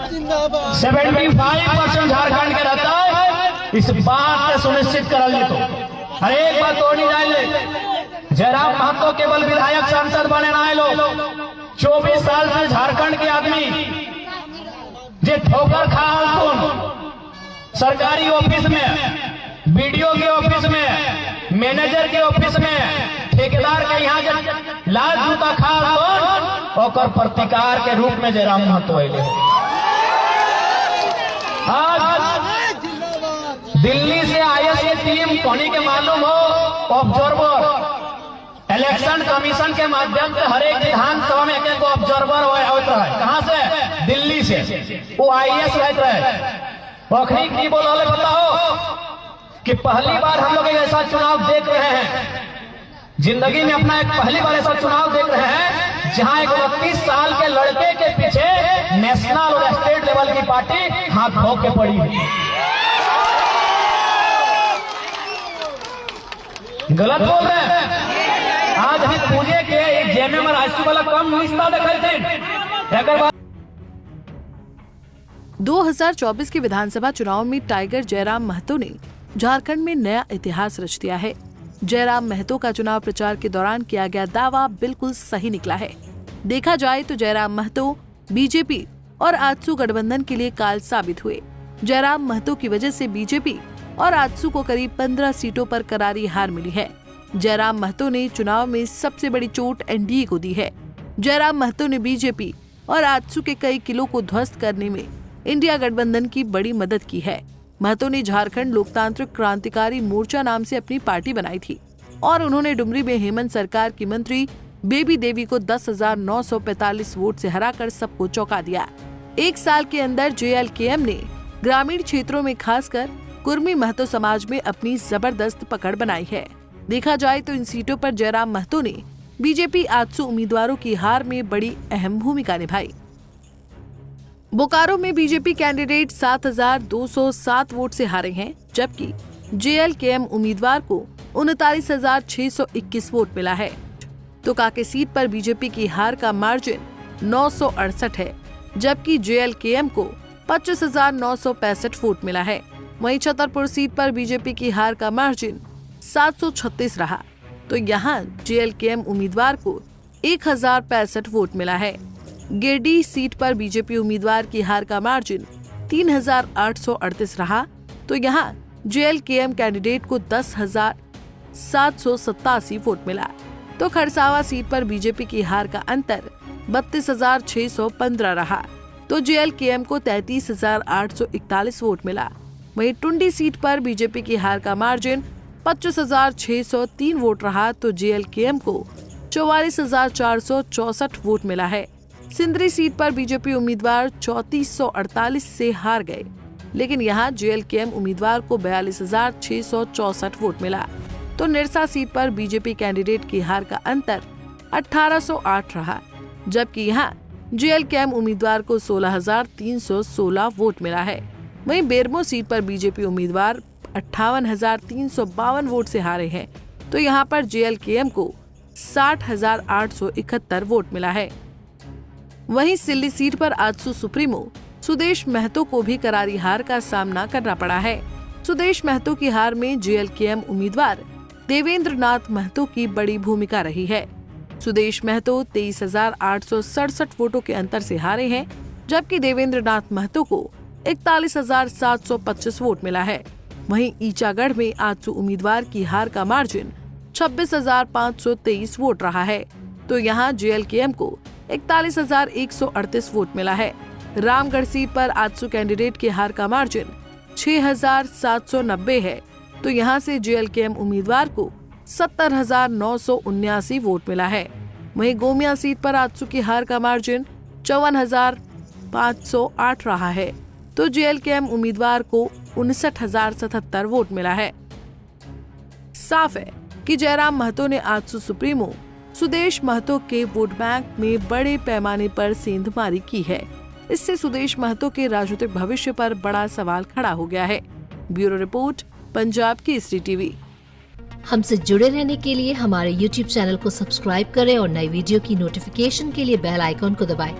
75% झारखंड के रहता है। इस बात से सुनिश्चित करल तो हर एक बात तो नहीं जाए। जयराम महतो केवल विधायक सांसद बने ना लो, 24 साल से झारखंड के आदमी जे ठोकर खा सरकारी ऑफिस में, बीडीओ के ऑफिस में, मैनेजर के ऑफिस में, ठेकेदार के यहाँ जब लाल जूता खा और प्रतिकार के रूप में जयराम महतो अले। आज दिल्ली से आईएएस की टीम पानी के मालूम हो, ऑब्जर्वर इलेक्शन कमीशन के माध्यम से हर एक विधानसभा में एक ऑब्जर्वर होता है। कहां से? दिल्ली से। वो आईएएस रहता है। पोखरी की बोले बताओ कि पहली बार हम लोग ऐसा चुनाव देख रहे हैं, जिंदगी में अपना एक पहली बार ऐसा चुनाव देख रहे हैं जहां एक 32 साल के लड़के के पीछे नेशनल और स्टेट लेवल की पार्टी हाथ धो के पड़ी है। गलत बोल रहे हैं। आज हम पूजे के जेमे में राजस्व वाला कम रिश्ता दिखाई थे। 2024 के विधानसभा चुनाव में टाइगर जयराम महतो ने झारखंड में नया इतिहास रच दिया है। जयराम महतो का चुनाव प्रचार के दौरान किया गया दावा बिल्कुल सही निकला है। देखा जाए तो जयराम महतो बीजेपी और आजसू गठबंधन के लिए काल साबित हुए। जयराम महतो की वजह से बीजेपी और आजसू को करीब 15 सीटों पर करारी हार मिली है। जयराम महतो ने चुनाव में सबसे बड़ी चोट एनडीए को दी है। जयराम महतो ने बीजेपी और आजसू के कई किलों को ध्वस्त करने में इंडिया गठबंधन की बड़ी मदद की है। महतो ने झारखंड लोकतांत्रिक क्रांतिकारी मोर्चा नाम से अपनी पार्टी बनाई थी और उन्होंने डुमरी में हेमंत सरकार की मंत्री बेबी देवी को 10,945 वोट से हराकर सबको चौंका दिया। एक साल के अंदर जेएलकेएम ने ग्रामीण क्षेत्रों में खासकर कुर्मी महतो समाज में अपनी जबरदस्त पकड़ बनाई है। देखा जाए तो इन सीटों पर जयराम महतो ने बीजेपी आजसू उम्मीदवारों की हार में बड़ी अहम भूमिका निभाई। बोकारो में बीजेपी कैंडिडेट 7,207 वोट से हारे हैं, जबकि जेएलकेएम उम्मीदवार को 39,621 वोट मिला है। तो काके सीट पर बीजेपी की हार का मार्जिन 968 है, जबकि जेएलकेएम को 25,965 वोट मिला है। वहीं छतरपुर सीट पर बीजेपी की हार का मार्जिन 736 रहा, तो यहाँ जेएलकेएम उम्मीदवार को 1,065 वोट मिला है। गिरडीह सीट पर बीजेपी उम्मीदवार की हार का मार्जिन 3,838 रहा, तो यहाँ जेएलकेएम कैंडिडेट को 10,787 वोट मिला। तो खरसावा सीट पर बीजेपी की हार का अंतर 32,615 रहा, तो जेएलकेएम को 33,841 वोट मिला। वहीं टुंडी सीट पर बीजेपी की हार का मार्जिन 25,603 वोट रहा, तो जेएलकेएम को 44,464 वोट मिला है। सिंदरी सीट पर बीजेपी उम्मीदवार 3448 से हार गए, लेकिन यहाँ जेएलकेएम उम्मीदवार को 42,664 वोट मिला। तो निरसा सीट पर बीजेपी कैंडिडेट की हार का अंतर 1,808 रहा, जबकि यहाँ जेएलकेएम उम्मीदवार को 16,316 वोट मिला है। वहीं बेरमो सीट पर बीजेपी उम्मीदवार 58,352 वोट से हारे हैं, तो यहाँ पर जेएलकेएम को 60,871 वोट मिला है। वहीं सिल्ली सीट पर आजसू सुप्रीमो सुदेश महतो को भी करारी हार का सामना करना पड़ा है। सुदेश महतो की हार में जेएलकेएम उम्मीदवार देवेंद्र नाथ महतो की बड़ी भूमिका रही है। सुदेश महतो 23,867 वोटों के अंतर से हारे हैं, जबकि देवेंद्र नाथ महतो को 41,725 वोट मिला है। वहीं ईचागढ़ में आजसू उम्मीदवार की हार का मार्जिन 26,523 वोट रहा है, तो यहाँ जेएलकेएम को 41,138 वोट मिला है। रामगढ़ सीट पर आजसू कैंडिडेट की हार का मार्जिन 6,790 है, तो यहाँ से जेएलकेएम उम्मीदवार को 70,979 वोट मिला है। वहीं गोमिया सीट पर आजसू की हार का मार्जिन 54,508 रहा है, तो जेएलकेएम उम्मीदवार को 59,077 वोट मिला है। साफ है कि जयराम महतो ने आजसू सुप्रीमो सुदेश महतो के वोट बैंक में बड़े पैमाने पर सेंधमारी की है। इससे सुदेश महतो के राजनीतिक भविष्य पर बड़ा सवाल खड़ा हो गया है। Bureau report, Punjab Kesari TV. हमसे जुड़े रहने के लिए हमारे YouTube चैनल को सब्सक्राइब करें और नई वीडियो की नोटिफिकेशन के लिए बेल आइकॉन को दबाएं।